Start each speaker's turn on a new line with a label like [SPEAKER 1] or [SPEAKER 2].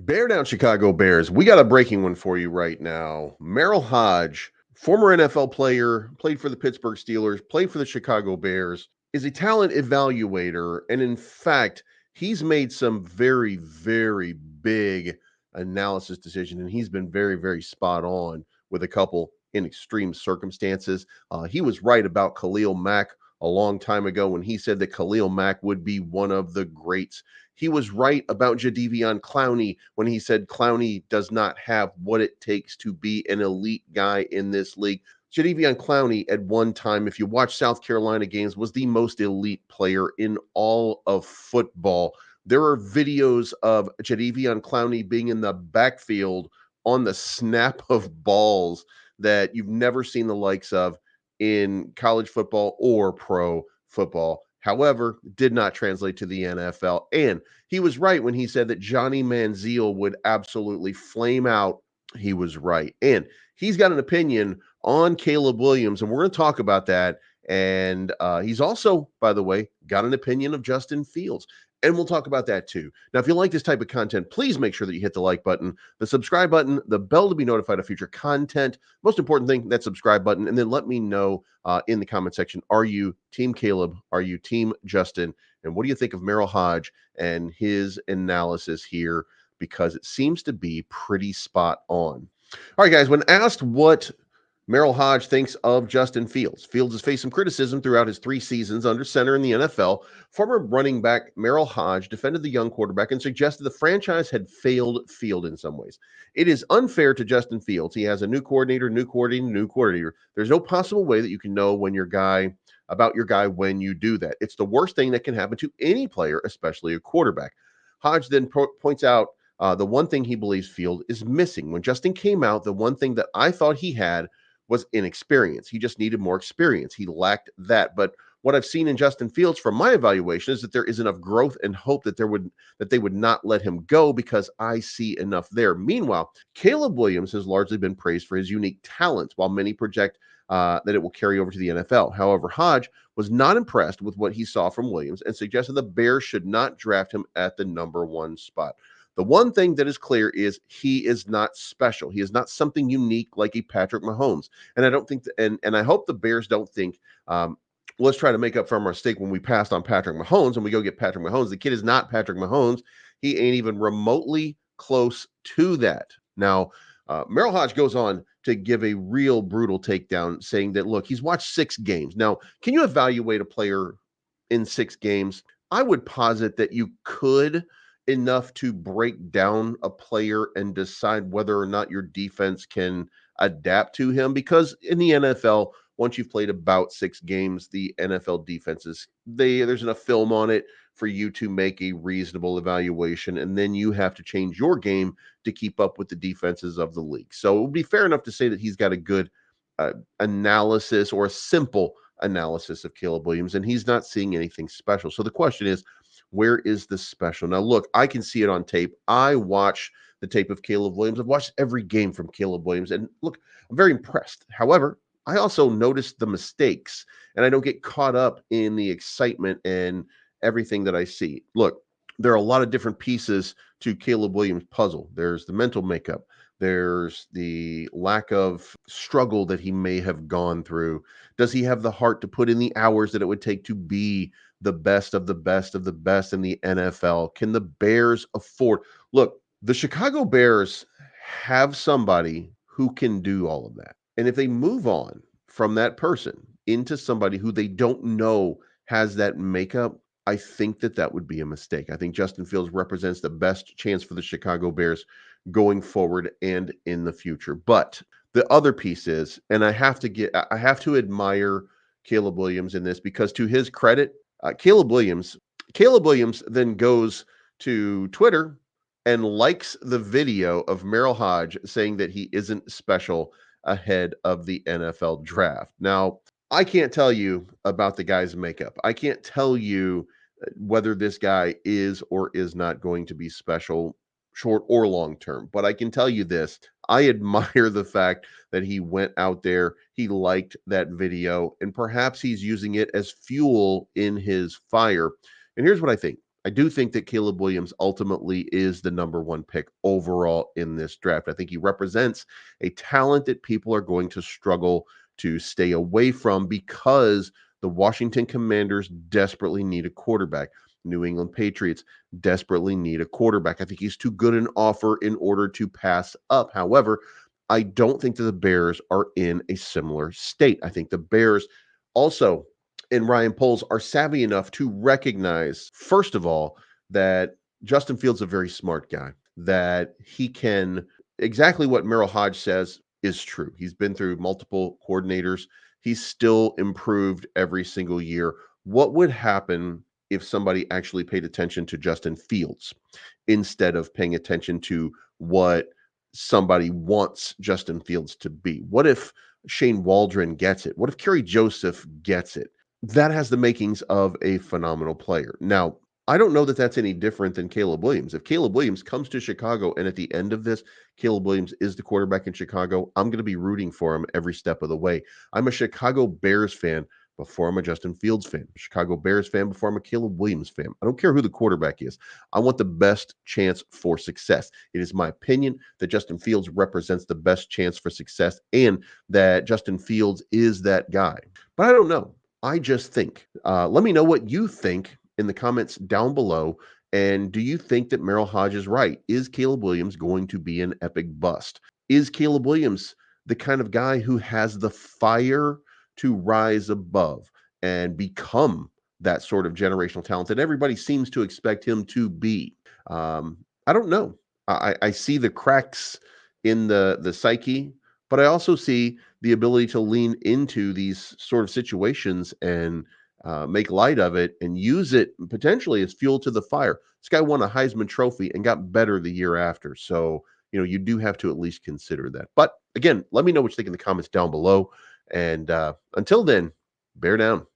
[SPEAKER 1] Bear down, Chicago Bears. We got a breaking one for you right now. Merril Hoge, former NFL player, played for the Pittsburgh Steelers, played for the Chicago Bears, is a talent evaluator. And in fact, he's made some very, very big analysis decisions, and he's been very, very spot on with a couple in extreme circumstances. He was right about Khalil Mack a long time ago when he said that Khalil Mack would be one of the greats. He was right about Jadeveon Clowney when he said Clowney does not have what it takes to be an elite guy in this league. Jadeveon Clowney at one time, if you watch South Carolina games, was the most elite player in all of football. There are videos of Jadeveon Clowney being in the backfield on the snap of balls that you've never seen the likes of in college football or pro football. However, did not translate to the NFL. And he was right when he said that Johnny Manziel would absolutely flame out. He was right. And he's got an opinion on Caleb Williams, and we're going to talk about that. And he's also, by the way, got an opinion of Justin Fields. And we'll talk about that too. Now, if you like this type of content, please make sure that you hit the like button, the subscribe button, the bell to be notified of future content. Most important thing, that subscribe button. And then let me know in the comment section, are you Team Caleb? Are you Team Justin? And what do you think of Merril Hoge and his analysis here? Because it seems to be pretty spot on. All right, guys, when asked what Merril Hoge thinks of Justin Fields. Fields has faced some criticism throughout his 3 seasons under center in the NFL. Former running back Merril Hoge defended the young quarterback and suggested the franchise had failed Field in some ways. It is unfair to Justin Fields. He has a new coordinator, new coordinator, new coordinator. There's no possible way that you can know when your guy about your guy when you do that. It's the worst thing that can happen to any player, especially a quarterback. Hoge then points out the one thing he believes Field is missing. When Justin came out, the one thing that I thought he had was inexperience. He just needed more experience. He lacked that. But what I've seen in Justin Fields from my evaluation is that there is enough growth and hope that they would not let him go because I see enough there. Meanwhile, Caleb Williams has largely been praised for his unique talents, while many project that it will carry over to the NFL. However, Hoge was not impressed with what he saw from Williams and suggested the Bears should not draft him at the number 1 spot. The one thing that is clear is he is not special. He is not something unique like a Patrick Mahomes. And I don't think, and I hope the Bears don't think, let's try to make up for our mistake when we passed on Patrick Mahomes and we go get Patrick Mahomes. The kid is not Patrick Mahomes. He ain't even remotely close to that. Now, Merril Hoge goes on to give a real brutal takedown, saying that, look, he's watched 6 games. Now, can you evaluate a player in 6 games? I would posit that you could, enough to break down a player and decide whether or not your defense can adapt to him. Because in the NFL, once you've played about 6 games, the NFL defenses, there's enough film on it for you to make a reasonable evaluation, and then you have to change your game to keep up with the defenses of the league. So it would be fair enough to say that he's got a good analysis, or a simple analysis of Caleb Williams, and he's not seeing anything special. So the question is, where is the special? Now, look, I can see it on tape. I watch the tape of Caleb Williams. I've watched every game from Caleb Williams, and look, I'm very impressed. However, I also noticed the mistakes, and I don't get caught up in the excitement and everything that I see. Look, there are a lot of different pieces to Caleb Williams' puzzle. There's the mental makeup. There's the lack of struggle that he may have gone through. Does he have the heart to put in the hours that it would take to be the best of the best of the best in the NFL? Can the Bears afford? Look, the Chicago Bears have somebody who can do all of that. And if they move on from that person into somebody who they don't know has that makeup, I think that that would be a mistake. I think Justin Fields represents the best chance for the Chicago Bears going forward and in the future. But the other piece is, and I have to admire Caleb Williams in this, because to his credit, Caleb Williams then goes to Twitter and likes the video of Merril Hoge saying that he isn't special ahead of the NFL draft. Now, I can't tell you about the guy's makeup. I can't tell you whether this guy is or is not going to be special, short or long term. But I can tell you this: I admire the fact that he went out there, he liked that video, and perhaps he's using it as fuel in his fire. And here's what I think. I do think that Caleb Williams ultimately is the number one pick overall in this draft. I think he represents a talent that people are going to struggle to stay away from because the Washington Commanders desperately need a quarterback. New England Patriots desperately need a quarterback. I think he's too good an offer in order to pass up. However, I don't think that the Bears are in a similar state. I think the Bears also and Ryan Poles are savvy enough to recognize, first of all, that Justin Fields is a very smart guy, that he can exactly what Merril Hoge says is true. He's been through multiple coordinators. He's still improved every single year. What would happen if somebody actually paid attention to Justin Fields instead of paying attention to what somebody wants Justin Fields to be? What if Shane Waldron gets it? What if Kerry Joseph gets it? That has the makings of a phenomenal player. Now, I don't know that that's any different than Caleb Williams. If Caleb Williams comes to Chicago and at the end of this, Caleb Williams is the quarterback in Chicago, I'm going to be rooting for him every step of the way. I'm a Chicago Bears fan before I'm a Justin Fields fan, Chicago Bears fan before I'm a Caleb Williams fan. I don't care who the quarterback is. I want the best chance for success. It is my opinion that Justin Fields represents the best chance for success and that Justin Fields is that guy. But I don't know. I just think. Let me know what you think in the comments down below. And do you think that Merril Hoge is right? Is Caleb Williams going to be an epic bust? Is Caleb Williams the kind of guy who has the fire to rise above and become that sort of generational talent that everybody seems to expect him to be? I don't know. I see the cracks in the psyche, but I also see the ability to lean into these sort of situations and make light of it and use it potentially as fuel to the fire. This guy won a Heisman Trophy and got better the year after. So, you do have to at least consider that. But again, let me know what you think in the comments down below. And until then, bear down.